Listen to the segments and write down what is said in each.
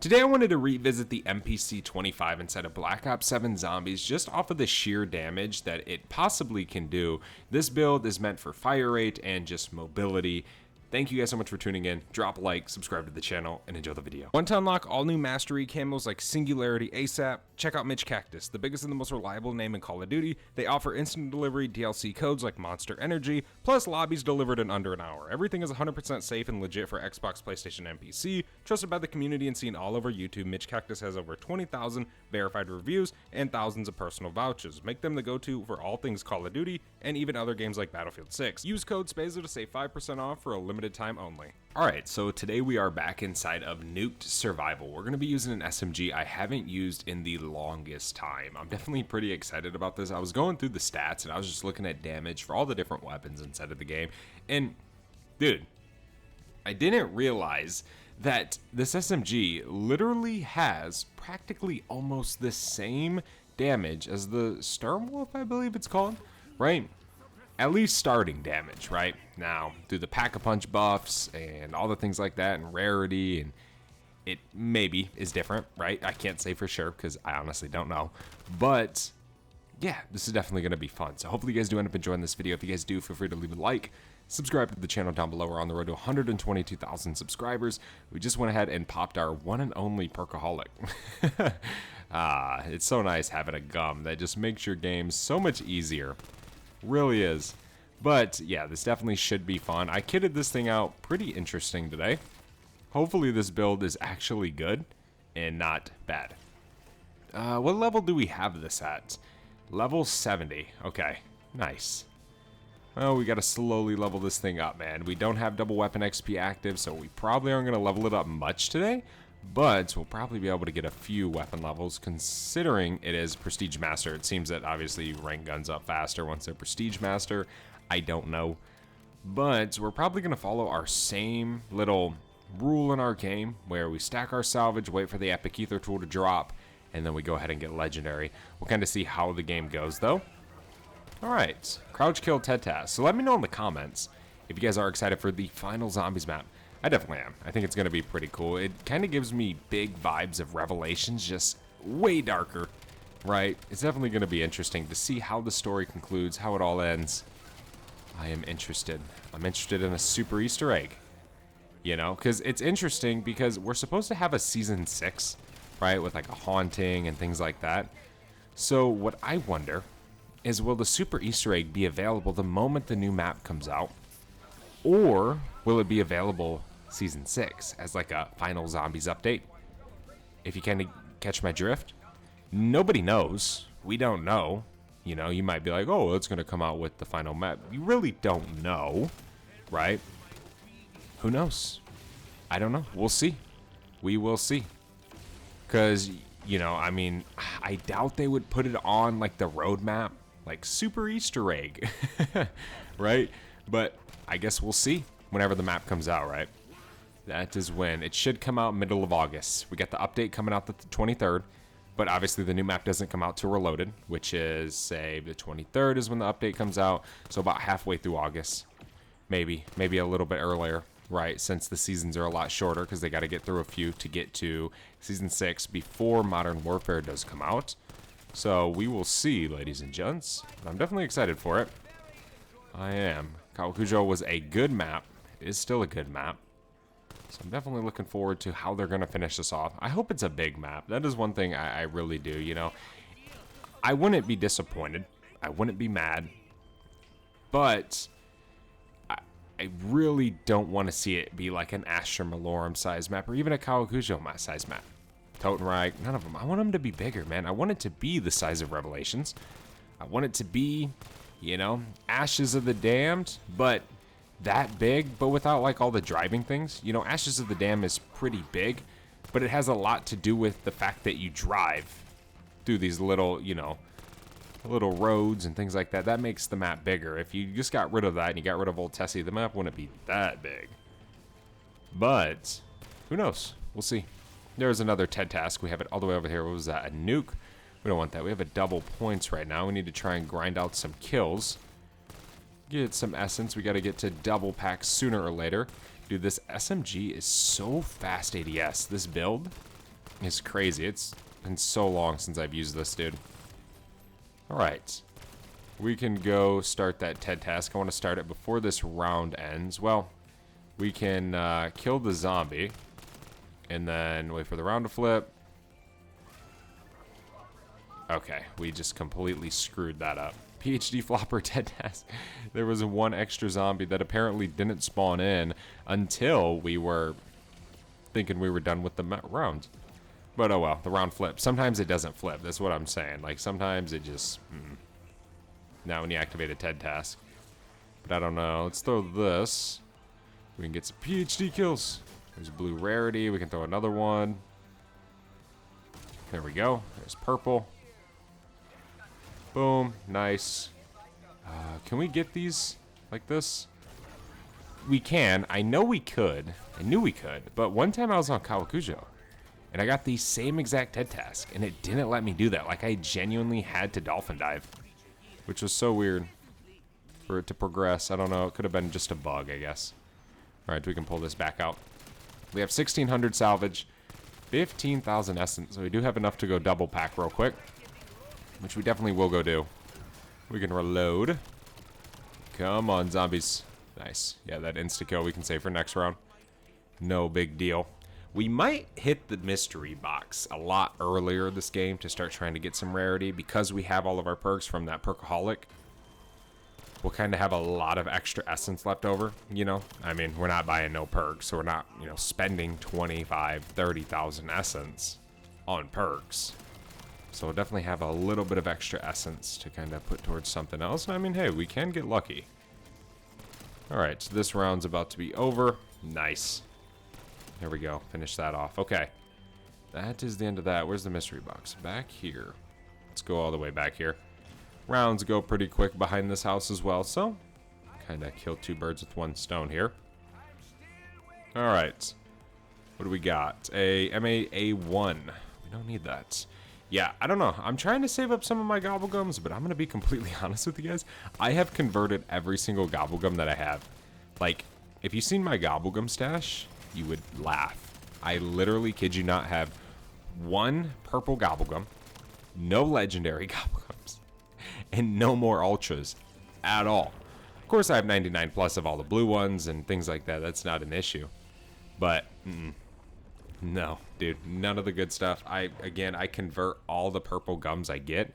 Today I wanted to revisit the MPC 25 inside of Black Ops 7 Zombies just off of the sheer damage that it possibly can do. This build is meant for fire rate and just mobility. Thank you guys so much for tuning in. Drop a like, subscribe to the channel, and enjoy the video. Want to unlock all new mastery camos like Singularity ASAP? Check out Mitch Cactus, the biggest and the most reliable name in Call of Duty. They offer instant delivery DLC codes like Monster Energy, plus lobbies delivered in under an hour. Everything is 100% safe and legit for Xbox, PlayStation, and PC. Trusted by the community and seen all over YouTube, Mitch Cactus has over 20,000 verified reviews and thousands of personal vouchers. Make them the go-to for all things Call of Duty and even other games like Battlefield 6. Use code SPAZO to save 5% off for a limited time only. Alright, so today we are back inside of Nuked Survival. We're going to be using an SMG I haven't used in the longest time. I'm definitely pretty excited about this. I was going through the stats and I was just looking at damage for all the different weapons inside of the game. And, dude, I didn't realize that this SMG literally has practically almost the same damage as the Sturmwolf, I believe it's called, right? At least starting damage, right? Now, through the Pack-a-Punch buffs and all the things like that and rarity, and it maybe is different, right? I can't say for sure because I honestly don't know. But yeah, this is definitely going to be fun. So hopefully you guys do end up enjoying this video. If you guys do, feel free to leave a like. Subscribe to the channel down below. We're on the road to 122,000 subscribers. We just went ahead and popped our one and only Perkaholic. It's so nice having a gum that just makes your game so much easier. Really is. But yeah, this definitely should be fun. I kitted this thing out pretty interesting today. Hopefully this build is actually good and not bad. What level do we have this at? Level 70. Okay, nice. Well, we gotta slowly level this thing up, man. We don't have double weapon XP active, so we probably aren't gonna level it up much today. But we'll probably be able to get a few weapon levels considering it is Prestige Master. It seems that obviously you rank guns up faster once they're Prestige Master. I don't know. But we're probably going to follow our same little rule in our game where we stack our salvage, wait for the Epic Ether tool to drop, and then we go ahead and get Legendary. We'll kind of see how the game goes though. Alright, Crouch Kill Ted Task. So let me know in the comments if you guys are excited for the final Zombies map. I definitely am. I think it's going to be pretty cool. It kind of gives me big vibes of Revelations, just way darker, right? It's definitely going to be interesting to see how the story concludes, how it all ends. I am interested. I'm interested in a super Easter egg, you know, because it's interesting because we're supposed to have a season 6, right, with like a haunting and things like that. So what I wonder is, will the super Easter egg be available the moment the new map comes out? Or will it be available Season 6 as like a final Zombies update? If you kind of catch my drift. Nobody knows. We don't know. You know, you might be like, oh, it's going to come out with the final map. You really don't know, right? Who knows? I don't know. We'll see. We will see. Because, you know, I mean, I doubt they would put it on like the roadmap, like super Easter egg, right? But I guess we'll see whenever the map comes out, right? That is when. It should come out middle of August. We got the update coming out the 23rd, but obviously the new map doesn't come out till Reloaded, which is, say, the 23rd is when the update comes out, so about halfway through August. Maybe a little bit earlier, right, since the seasons are a lot shorter because they got to get through a few to get to Season 6 before Modern Warfare does come out. So we will see, ladies and gents. I'm definitely excited for it. I am. Kawakujo was a good map. It is still a good map. So I'm definitely looking forward to how they're going to finish this off. I hope it's a big map. That is one thing I really do, you know. I wouldn't be disappointed. I wouldn't be mad. But I really don't want to see it be like an Astra Malorum size map or even a Kawakujo size map. Totenreich, none of them. I want them to be bigger, man. I want it to be the size of Revelations. I want it to be, you know, Ashes of the Damned, but that big, but without like all the driving things. You know, Ashes of the Damned is pretty big, but it has a lot to do with the fact that you drive through these little, you know, little roads and things like that. That makes the map bigger. If you just got rid of that and you got rid of Old Tessie, the map wouldn't be that big. But who knows? We'll see. There's another TED task. We have it all the way over here. What was that? A nuke? We don't want that. We have a double points right now. We need to try and grind out some kills. Get some essence. We got to get to double pack sooner or later. Dude, this SMG is so fast ADS. This build is crazy. It's been so long since I've used this, dude. Alright. We can go start that TED task. I want to start it before this round ends. Well, we can kill the zombie. And then wait for the round to flip. Okay, we just completely screwed that up. PhD flopper TED task. There was one extra zombie that apparently didn't spawn in until we were thinking we were done with the round. But oh well, the round flips. Sometimes it doesn't flip. That's what I'm saying. Like sometimes it just... Now when you activate a TED task. But I don't know. Let's throw this. We can get some PhD kills. There's a blue rarity. We can throw another one. There we go. There's purple. Boom. Nice. Can we get these like this? We can. I know we could. I knew we could. But one time I was on Kawakujo. And I got the same exact TED task. And it didn't let me do that. Like I genuinely had to dolphin dive. Which was so weird for it to progress. I don't know. It could have been just a bug, I guess. Alright, we can pull this back out. We have 1,600 salvage. 15,000 essence. So we do have enough to go double pack real quick. Which we definitely will go do. We can reload. Come on, zombies. Nice. Yeah, that insta-kill we can save for next round. No big deal. We might hit the mystery box a lot earlier this game to start trying to get some rarity because we have all of our perks from that perkaholic. We'll kind of have a lot of extra essence left over, you know? I mean, we're not buying no perks, so we're not, you know, spending 25, 30,000 essence on perks. So we'll definitely have a little bit of extra essence to kind of put towards something else. And I mean, hey, we can get lucky. All right, so this round's about to be over. Nice. There we go. Finish that off. Okay. That is the end of that. Where's the mystery box? Back here. Let's go all the way back here. Rounds go pretty quick behind this house as well, so kind of kill two birds with one stone here. All right. What do we got? A MAA1. We don't need that. Yeah, I don't know. I'm trying to save up some of my gobblegums, but I'm going to be completely honest with you guys. I have converted every single gobblegum that I have. Like, if you've seen my gobblegum stash, you would laugh. I literally, kid you not, have one purple gobblegum, no legendary gobblegums, and no more ultras at all. Of course, I have 99 plus of all the blue ones and things like that. That's not an issue. But, no, dude, none of the good stuff. I convert all the purple gums I get.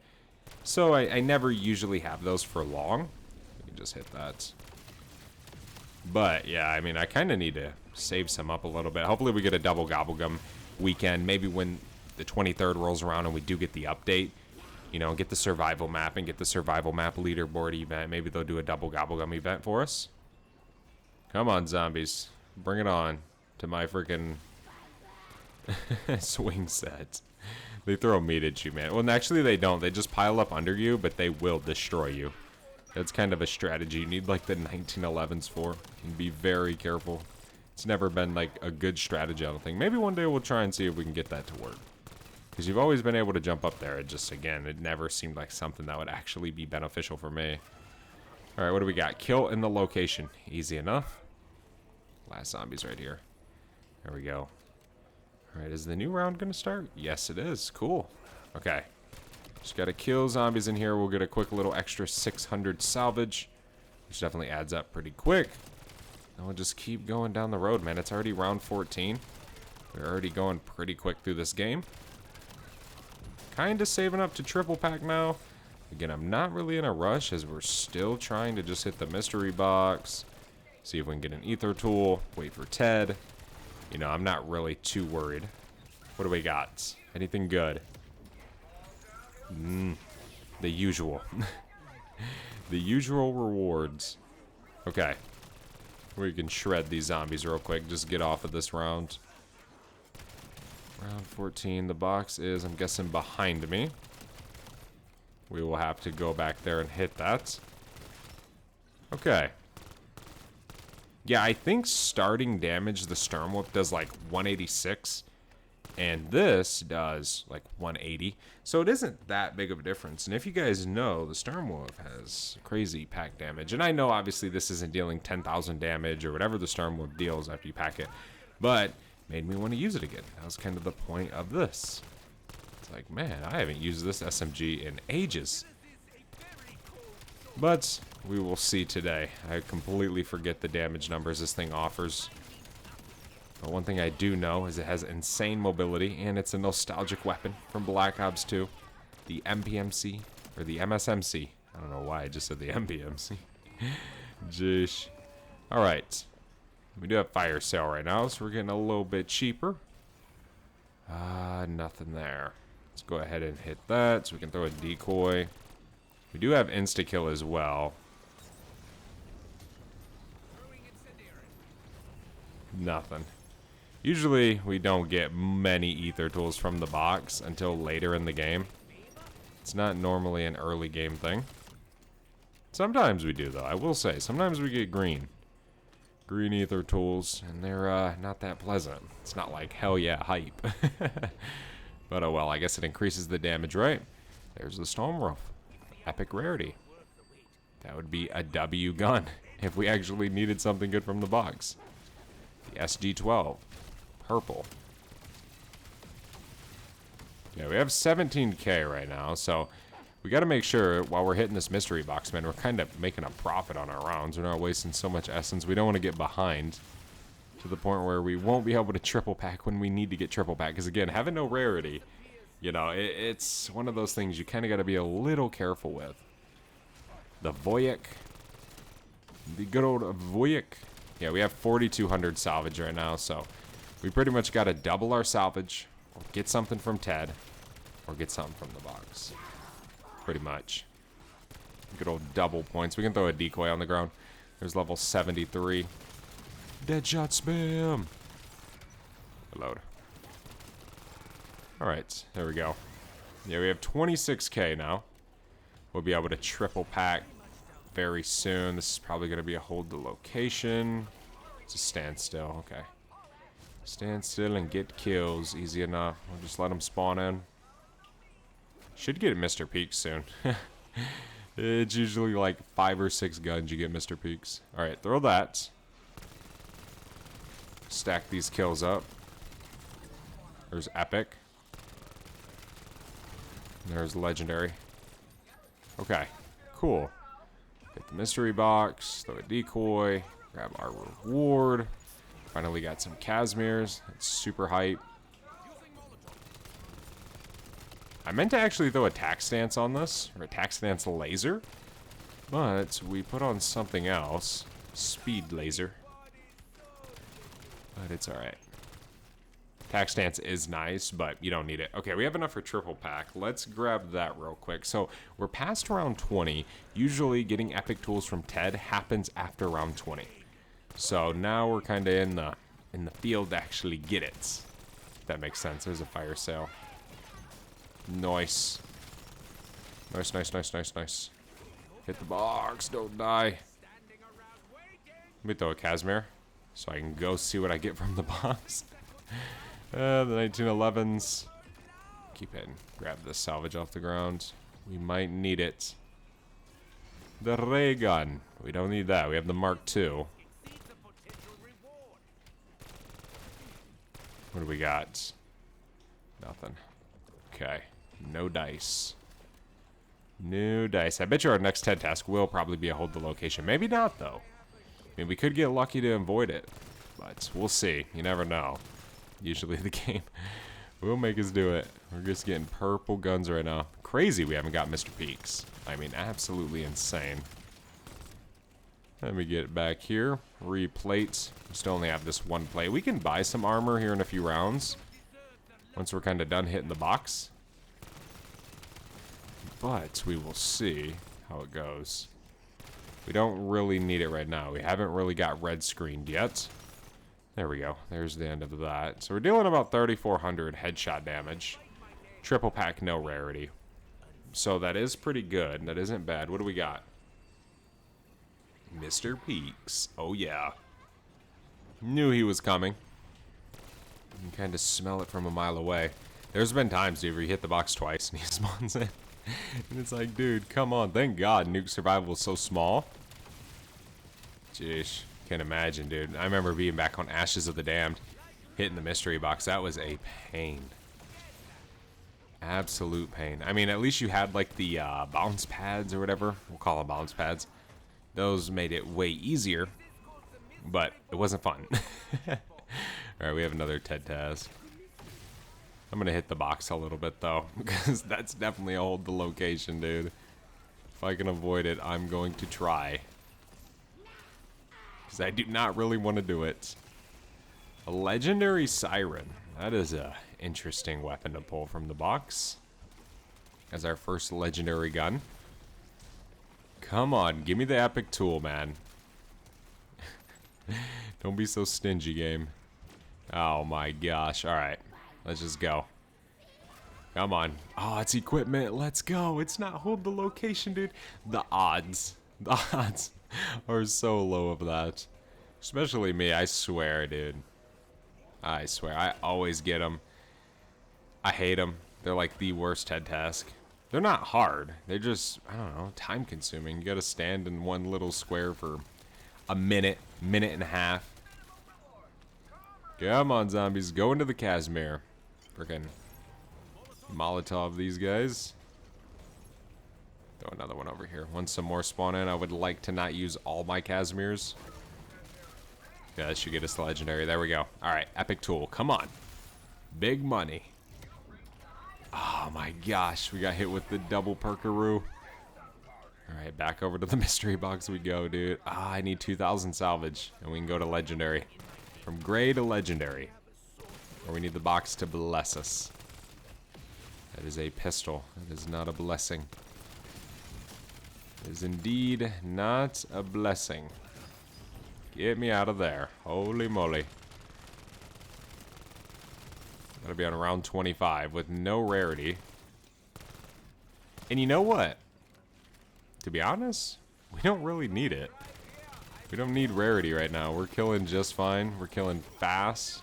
So I never usually have those for long. We can just hit that. But, yeah, I mean, I kind of need to save some up a little bit. Hopefully we get a double gobblegum weekend. Maybe when the 23rd rolls around and we do get the update, you know, get the survival map and get the survival map leaderboard event. Maybe they'll do a double gobblegum event for us. Come on, zombies. Bring it on to my freaking swing set. They throw meat at you, man. Well, actually they don't. They just pile up under you, but they will destroy you. That's kind of a strategy you need like the 1911s for. And be very careful. It's never been like a good strategy, I don't think. Maybe one day we'll try and see if we can get that to work. Because you've always been able to jump up there. It just, again, it never seemed like something that would actually be beneficial for me. Alright, what do we got? Kill in the location. Easy enough. Last zombie's right here. There we go. Alright, is the new round going to start? Yes, it is. Cool. Okay. Just got to kill zombies in here. We'll get a quick little extra 600 salvage. Which definitely adds up pretty quick. And we'll just keep going down the road, man. It's already round 14. We're already going pretty quick through this game. Kind of saving up to triple pack now. Again, I'm not really in a rush as we're still trying to just hit the mystery box. See if we can get an ether tool. Wait for Ted. You know, I'm not really too worried. What do we got? Anything good? The usual. The usual rewards. Okay. We can shred these zombies real quick. Just get off of this round. Round 14. The box is, I'm guessing, behind me. We will have to go back there and hit that. Okay. Yeah, I think starting damage, the Sturm Whip does like 186. And this does like 180. So it isn't that big of a difference. And if you guys know, the Sturm Whip has crazy pack damage. And I know obviously this isn't dealing 10,000 damage or whatever the Sturm Whip deals after you pack it. But made me want to use it again. That was kind of the point of this. It's like, man, I haven't used this SMG in ages. But we will see today. I completely forget the damage numbers this thing offers. But one thing I do know is it has insane mobility, and it's a nostalgic weapon from Black Ops 2. The MPMC, or the MSMC. I don't know why I just said the MPMC. Jeez. Alright. We do have fire sale right now, so we're getting a little bit cheaper. Nothing there. Let's go ahead and hit that so we can throw a decoy. We do have insta-kill as well. Nothing. Usually we don't get many ether tools from the box until later in the game. It's not normally an early game thing. Sometimes we do though, I will say. Sometimes we get green ether tools, and they're not that pleasant. It's not like hell yeah hype. But oh well, I guess it increases the damage, right? There's the Storm Roof. Epic rarity. That would be a W gun if we actually needed something good from the box. The SG-12. Purple. Yeah, we have 17k right now, so we got to make sure while we're hitting this mystery box, man, we're kind of making a profit on our rounds. We're not wasting so much essence. We don't want to get behind to the point where we won't be able to triple pack when we need to get triple pack. Because again, having no rarity, you know, it's one of those things you kind of got to be a little careful with. The Voyek. The good old Voyek. Yeah, we have 4,200 salvage right now, so we pretty much got to double our salvage, or get something from Ted, or get something from the box. Pretty much. Good old double points. We can throw a decoy on the ground. There's level 73. Deadshot spam. Reload. Alright, there we go. Yeah, we have 26k now. We'll be able to triple pack very soon. This is probably going to be a hold the location. It's a standstill. Okay. Stand still and get kills. Easy enough. We'll just let them spawn in. Should get Mr. Peaks soon. It's usually like 5 or 6 guns you get Mr. Peaks. Alright, throw that. Stack these kills up. There's epic. There's legendary. Okay, cool. Get the mystery box, throw a decoy, grab our reward. Finally got some Casimirs. That's super hype. I meant to actually throw a tac stance on this, or a tac stance laser, but we put on something else. Speed laser. But it's alright. Tac stance is nice, but you don't need it. Okay, we have enough for triple pack. Let's grab that real quick. So we're past round 20. Usually getting epic tools from Ted happens after round 20. So now we're kind of in the field to actually get it. If that makes sense. There's a fire sale. Nice. Nice, nice, nice, nice, nice. Hit the box. Don't die. Let me throw a Casimir so I can go see what I get from the box. The 1911s. Keep hitting. Grab the salvage off the ground. We might need it. The ray gun. We don't need that. We have the Mark II. What do we got? Nothing. Okay. No dice. No dice. I bet you our next TED task will probably be a hold the location. Maybe not, though. I mean, we could get lucky to avoid it. But we'll see. You never know. Usually the game will make us do it. We're just getting purple guns right now. Crazy we haven't got Mr. Peaks. I mean, absolutely insane. Let me get back here. Replate. We still only have this one plate. We can buy some armor here in a few rounds. Once we're kind of done hitting the box. But we will see how it goes. We don't really need it right now. We haven't really got red screened yet. There we go. There's the end of that. So we're dealing about 3,400 headshot damage. Triple pack, no rarity. So that is pretty good. That isn't bad. What do we got? Mr. Peaks. Oh, yeah. Knew he was coming. You can kind of smell it from a mile away. There's been times, dude, where you hit the box twice and he spawns in. And it's like, dude, come on. Thank God Nuke Survival is so small. Jeez. Can't imagine, dude. I remember being back on Ashes of the Damned. hitting the mystery box. That was a pain. Absolute pain. I mean, at least you had like the bounce pads or whatever. We'll call them bounce pads. Those made it way easier, but it wasn't fun. Alright, we have another Ted task. I'm gonna hit the box a little bit though, because that's definitely a hold the location, dude. If I can avoid it, I'm going to try. Because I do not really want to do it. A legendary siren. That is a interesting weapon to pull from the box. As our first legendary gun. Come on, give me the epic tool, man. Don't be so stingy, game. Oh my gosh. Alright, let's just go. Come on. Oh, it's equipment. Let's go. It's not hold the location, dude. The odds are so low of that. Especially me, I swear, dude. I swear, I always get them. I hate them. They're like the worst head task. They're not hard. They're just, I don't know, time consuming. You gotta stand in one little square for a minute, minute and a half. Come on, zombies. Go into the Casimir. Frickin' Molotov these guys. Throw another one over here. Once some more spawn in, I would like to not use all my Casimirs. Yeah, that should get us the legendary. There we go. Alright, epic tool. Come on. Big money. Oh my gosh, we got hit with the double perkaroo. Alright, back over to the mystery box we go, dude. Ah, I need 2,000 salvage, and we can go to legendary. From gray to legendary. Or we need the box to bless us. That is a pistol. That is not a blessing. It is indeed not a blessing. Get me out of there. Holy moly. Gotta be on round 25 with no rarity. And you know what? To be honest, we don't really need it. We don't need rarity right now. We're killing just fine. We're killing fast.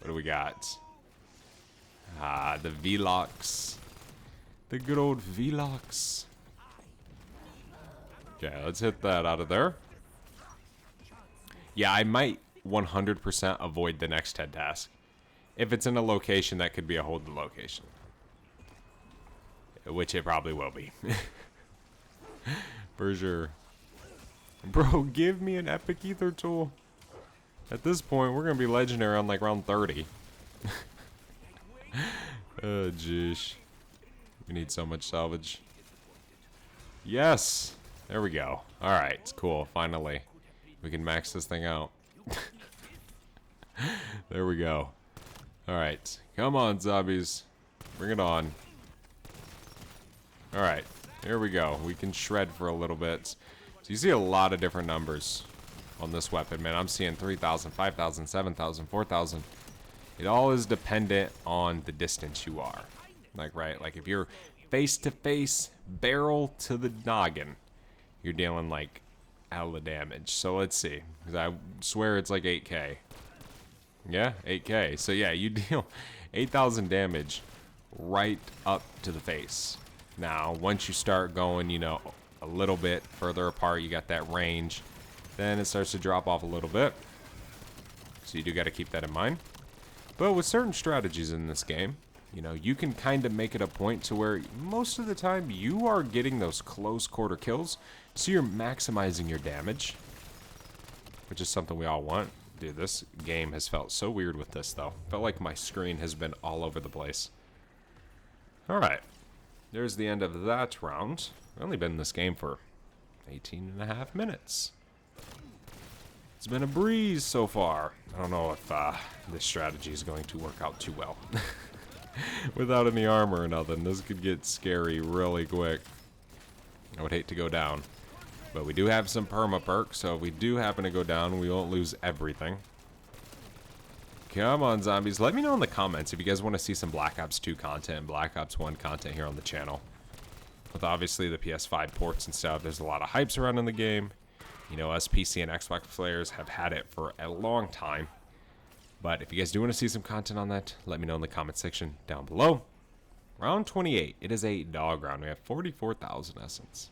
What do we got? Ah, the Velox. The good old Velox. Okay, let's hit that out of there. Yeah, I might 100% avoid the next head task. If it's in a location that could be a hold the location. Which it probably will be. For sure. Bro, give me an epic ether tool. At this point, we're going to be legendary on like round 30. Oh, jeez. We need so much salvage. Yes! There we go. Alright, cool. Finally. We can max this thing out. There we go. Alright. Come on, zombies. Bring it on. Alright. Here we go. We can shred for a little bit. So you see a lot of different numbers on this weapon, man. I'm seeing 3,000, 5,000, 7,000, 4,000. It all is dependent on the distance you are. Like, right? Like, if you're face-to-face, barrel to the noggin, you're dealing, like, hella damage. So let's see. Because I swear it's like 8K. Yeah, 8K. So yeah, you deal 8,000 damage right up to the face. Now, once you start going, you know, a little bit further apart, you got that range, then it starts to drop off a little bit. So you do got to keep that in mind. But with certain strategies in this game, you know, you can kind of make it a point to where most of the time you are getting those close quarter kills, so you're maximizing your damage, which is something we all want. Dude, this game has felt so weird with this, though. Felt like my screen has been all over the place. Alright. There's the end of that round. I've only been in this game for 18.5 minutes. It's been a breeze so far. I don't know if this strategy is going to work out too well. Without any armor or nothing, this could get scary really quick. I would hate to go down. But we do have some perma perks, so if we do happen to go down, we won't lose everything. Come on, zombies. Let me know in the comments if you guys want to see some Black Ops 2 content, Black Ops 1 content here on the channel. With obviously the PS5 ports and stuff, there's a lot of hype surrounding the game. You know, us PC and Xbox players have had it for a long time. But if you guys do want to see some content on that, let me know in the comment section down below. Round 28. It is a dog round. We have 44,000 essence.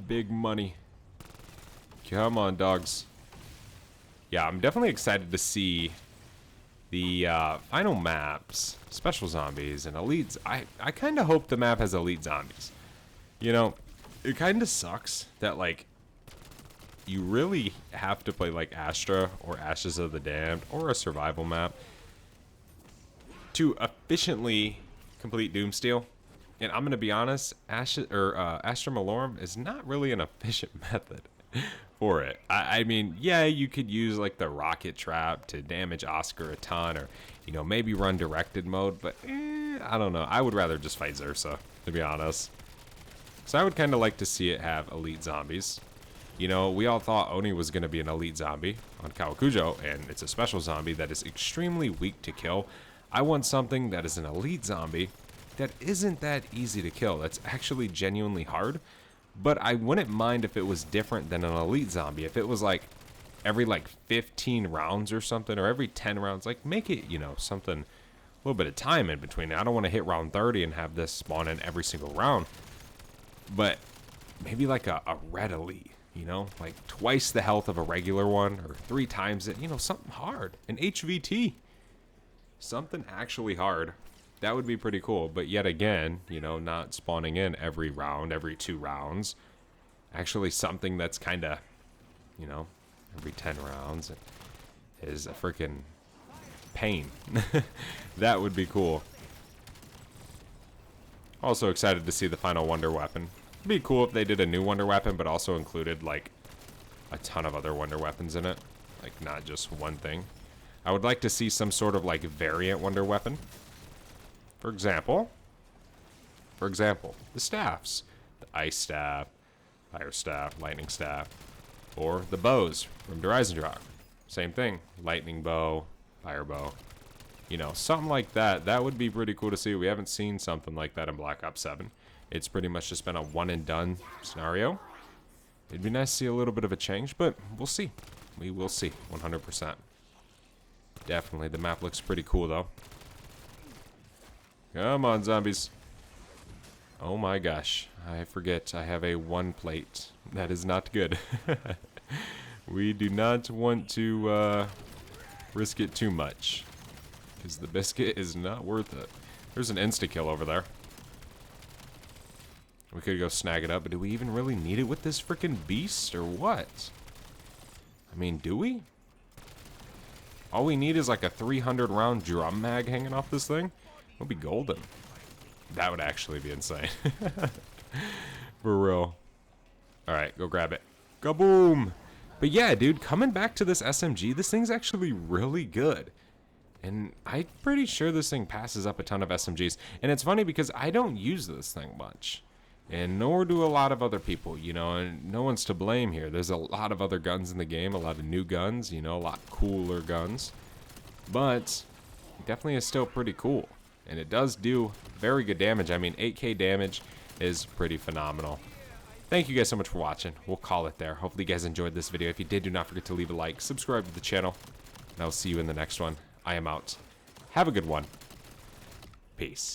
Big money. Come on, dogs. Yeah, I'm definitely excited to see The final maps, special zombies and elites, I kind of hope the map has elite zombies. You know, it kind of sucks that, like, you really have to play like Astra or Ashes of the Damned or a survival map to efficiently complete Doomsteel. And I'm gonna be honest, Astra Malorum is not really an efficient method for it. I mean, yeah, you could use like the rocket trap to damage Oscar a ton, or maybe run directed mode, but I don't know. I would rather just fight Zersa, to be honest. So I would kind of like to see it have elite zombies. We all thought Oni was going to be an elite zombie on Kawakujo, and it's a special zombie that is extremely weak to kill. I want something that is an elite zombie that isn't that easy to kill. That's actually genuinely hard, but I wouldn't mind if it was different than an elite zombie. If it was like every 15 rounds or something, or every 10 rounds, like make it, something, a little bit of time in between. I don't want to hit round 30 and have this spawn in every single round, but maybe like a red elite. Like twice the health of a regular one, or 3 times it, something hard. An HVT. Something actually hard. That would be pretty cool. But yet again, not spawning in every round, every 2 rounds. Actually something that's kind of, every 10 rounds is a freaking pain. That would be cool. Also excited to see the final Wonder Weapon. It'd be cool if they did a new Wonder Weapon, but also included, like, a ton of other Wonder Weapons in it. Like, not just one thing. I would like to see some sort of, like, variant Wonder Weapon. For example, the staffs. The Ice Staff, Fire Staff, Lightning Staff, or the bows from Dreisendrach. Same thing. Lightning Bow, Fire Bow. Something like that. That would be pretty cool to see. We haven't seen something like that in Black Ops 7. It's pretty much just been a one and done scenario. It'd be nice to see a little bit of a change, but we'll see. We will see, 100%. Definitely, the map looks pretty cool though. Come on, zombies. Oh my gosh, I forget I have a 1 plate. That is not good. We do not want to risk it too much, because the biscuit is not worth it. There's an insta-kill over there. We could go snag it up, but do we even really need it with this freaking beast, or what? I mean, do we? All we need is like a 300 round drum mag hanging off this thing. It'll be golden. That would actually be insane. For real. Alright, go grab it. Kaboom! But yeah, dude, coming back to this SMG, this thing's actually really good. And I'm pretty sure this thing passes up a ton of SMGs. And it's funny because I don't use this thing much. And nor do a lot of other people, and no one's to blame here. There's a lot of other guns in the game, a lot of new guns, a lot cooler guns. But it definitely is still pretty cool. And it does do very good damage. I mean, 8k damage is pretty phenomenal. Thank you guys so much for watching. We'll call it there. Hopefully you guys enjoyed this video. If you did, do not forget to leave a like, subscribe to the channel, and I'll see you in the next one. I am out. Have a good one. Peace.